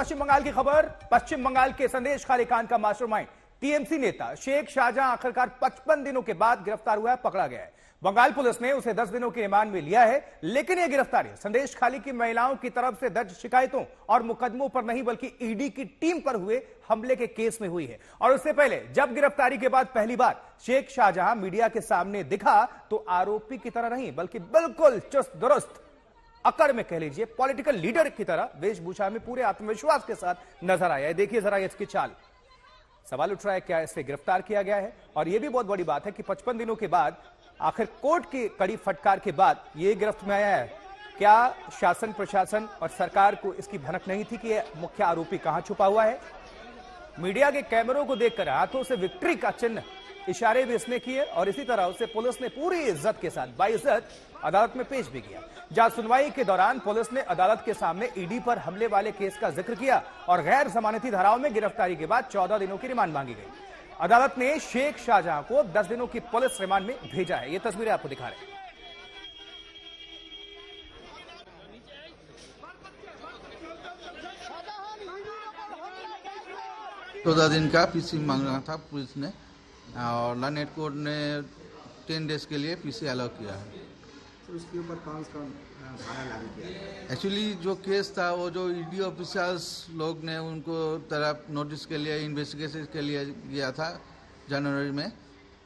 पश्चिम बंगाल की खबर। पश्चिम बंगाल के संदेश खाली कांड का मास्टरमाइंड टीएमसी नेता शेख शाहजहां आखिरकार 55 दिनों के बाद गिरफ्तार हुआ है, पकड़ा गया है। बंगाल पुलिस ने उसे 10 दिनों की रिमांड में लिया है, लेकिन यह गिरफ्तारी संदेश खाली की महिलाओं की तरफ से दर्ज शिकायतों और मुकदमों पर नहीं बल्कि ईडी की टीम पर हुए हमले के केस में हुई है। और उससे पहले जब गिरफ्तारी के बाद पहली बार शेख शाहजहां मीडिया के सामने दिखा तो आरोपी की तरह नहीं बल्कि बिल्कुल चुस्त दुरुस्त अकड़ में कह लीजिए पॉलिटिकल लीडर की तरह वेशभूषा में पूरे आत्मविश्वास के साथ नजर आया है। देखिए जरा इसकी चाल। सवाल उठ रहा है क्या इसे गिरफ्तार किया गया है? और यह भी बहुत बड़ी बात है कि 55 दिनों के बाद आखिर कोर्ट की कड़ी फटकार के बाद यह गिरफ्त में आया है। क्या शासन प्रशासन और सरकार को इसकी भनक नहीं थी कि यह मुख्य आरोपी कहां छुपा हुआ है? मीडिया के कैमरों को देखकर हाथों से विक्ट्री का चिन्ह इशारे भी इसने किए और इसी तरह उसे पुलिस ने पूरी इज्जत के साथ बाइज्जत अदालत में पेश भी किया, जहां सुनवाई के दौरान पुलिस ने अदालत के सामने ईडी पर हमले वाले केस का जिक्र किया और गैर जमानती धाराओं में गिरफ्तारी के बाद 14 दिनों की रिमांड मांगी गई। अदालत ने शेख शाहजहां को 10 दिनों की पुलिस रिमांड में भेजा है। ये तस्वीरें आपको दिखा रहे हैं। 14 दिन का पीसी मांगा था पुलिस ने और लानेट कोर्ट ने 10 डेज के लिए पीसी अलाउ किया है। तो उसके ऊपर कौन सा धारा लागू किया है? एक्चुअली जो केस था वो जो ईडी ऑफिसर्स लोग ने उनको तरफ नोटिस के लिए इन्वेस्टिगेशन के लिए गया था जनवरी में,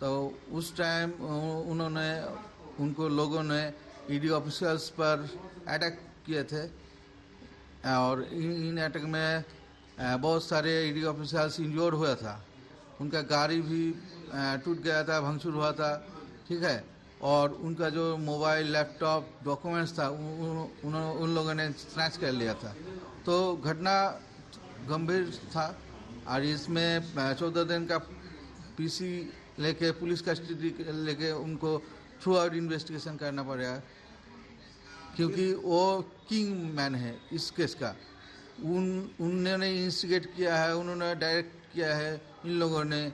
तो उस टाइम उन्होंने उनको लोगों ने ईडी ऑफिसर्स पर अटैक किए थे और इन अटैक में बहुत सारे ईडी ऑफिसर्स इंजोर्ड हुआ था। उनका गाड़ी भी टूट गया था, भंगचूर हुआ था, ठीक है। और उनका जो मोबाइल लैपटॉप डॉक्यूमेंट्स था उन लोगों ने स्नैच कर लिया था। तो घटना गंभीर था और इसमें 14 दिन का पीसी लेके पुलिस कस्टडी लेके उनको थ्रू आउट इन्वेस्टिगेशन करना पड़ेगा, क्योंकि वो किंग मैन है इस केस का। उन्होंने इंस्टिगेट किया है, उन्होंने डायरेक्ट किया है इन लोगों ने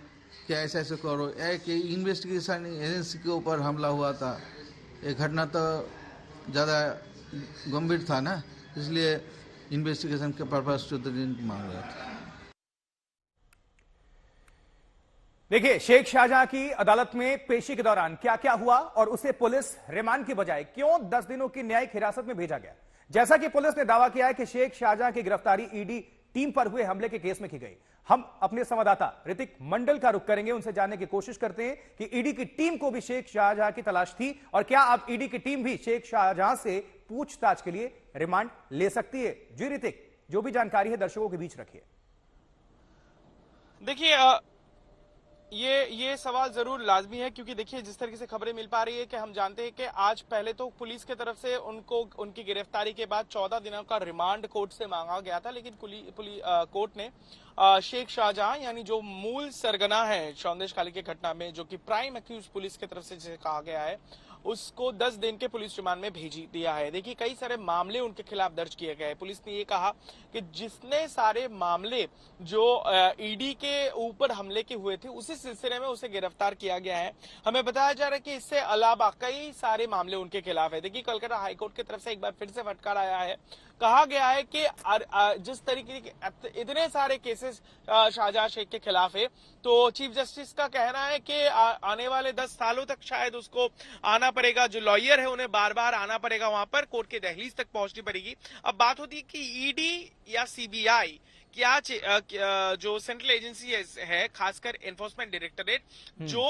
कि ऐसे ऐसे करो। एक इन्वेस्टिगेशन एजेंसी के ऊपर हमला हुआ था, ये घटना तो ज़्यादा गंभीर था ना, इसलिए इन्वेस्टिगेशन के पर्पस 14 दिन मांग रहा था। देखिए शेख शाहजहां की अदालत में पेशी के दौरान क्या क्या हुआ और उसे पुलिस रिमांड की बजाय क्यों 10 दिनों की न्यायिक हिरासत में भेजा गया। जैसा कि पुलिस ने दावा किया है कि शेख शाहजहां की गिरफ्तारी ईडी टीम पर हुए हमले के केस में की गई। हम अपने संवाददाता ऋतिक मंडल का रुख करेंगे, उनसे जानने की कोशिश करते हैं कि ईडी की टीम को भी शेख शाहजहां की तलाश थी और क्या अब ईडी की टीम भी शेख शाहजहां से पूछताछ के लिए रिमांड ले सकती है। जी ऋतिक, जो भी जानकारी है दर्शकों के बीच रखिए। देखिए ये सवाल जरूर लाजमी है, क्योंकि देखिए जिस तरीके से खबरें मिल पा रही है कि हम जानते हैं कि आज पहले तो पुलिस की तरफ से उनकी गिरफ्तारी के बाद 14 दिनों का रिमांड कोर्ट से मांगा गया था, लेकिन कोर्ट ने शेख शाहजहां यानी जो मूल सरगना है संदेश खाली की घटना में, जो कि प्राइम अक्यूज पुलिस की तरफ से जिसे कहा गया है, उसको 10 दिन के पुलिस रिमांड में भेज दिया है। देखिए कई सारे मामले उनके खिलाफ दर्ज किए गए। पुलिस ने ये कहा कि जितने सारे मामले जो ईडी के ऊपर हमले के हुए थे उसी सिलसिले में उसे गिरफ्तार किया गया है। हमें बताया जा रहा है कि इससे अलावा कई सारे मामले उनके खिलाफ है। देखिए कलकत्ता हाईकोर्ट की तरफ से एक बार फिर से फटकार आया है। कहा गया है कि जिस तरीके के इतने सारे केसेस शाहजहां शेख के खिलाफ है, तो चीफ जस्टिस का कहना है कि आने वाले 10 सालों तक शायद उसको आना पड़ेगा। जो लॉयर है उन्हें बार बार आना पड़ेगा, वहां पर कोर्ट के दहलीज तक पहुंचनी पड़ेगी। अब बात होती है कि ईडी या सीबीआई क्या जो सेंट्रल एजेंसी है खासकर एनफोर्समेंट डायरेक्टरेट, जो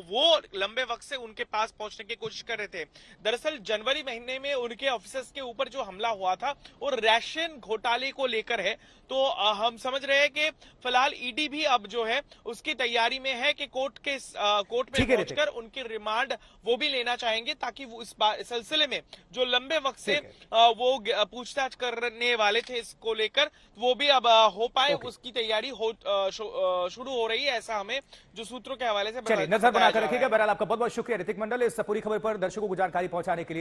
वो लंबे वक्त से उनके पास पहुंचने की कोशिश कर रहे थे। दरअसल जनवरी महीने में उनके ऑफिसर्स के ऊपर जो हमला हुआ था वो राशन घोटाले को लेकर है। तो हम समझ रहे हैं कि फिलहाल ईडी भी अब जो है उसकी तैयारी में है कि कोर्ट में पहुंचकर उनकी रिमांड वो भी लेना चाहेंगे, ताकि वो इस सिलसिले में जो लंबे वक्त से वो पूछताछ करने वाले थे इसको लेकर वो भी हो पाए, उसकी तैयारी शुरू हो रही है, ऐसा हमें जो सूत्रों के हवाले से नजर बनाकर रखिएगा। बहरहाल आपका बहुत बहुत शुक्रिया ऋतिक मंडल इस पूरी खबर पर दर्शकों को जानकारी पहुंचाने के लिए।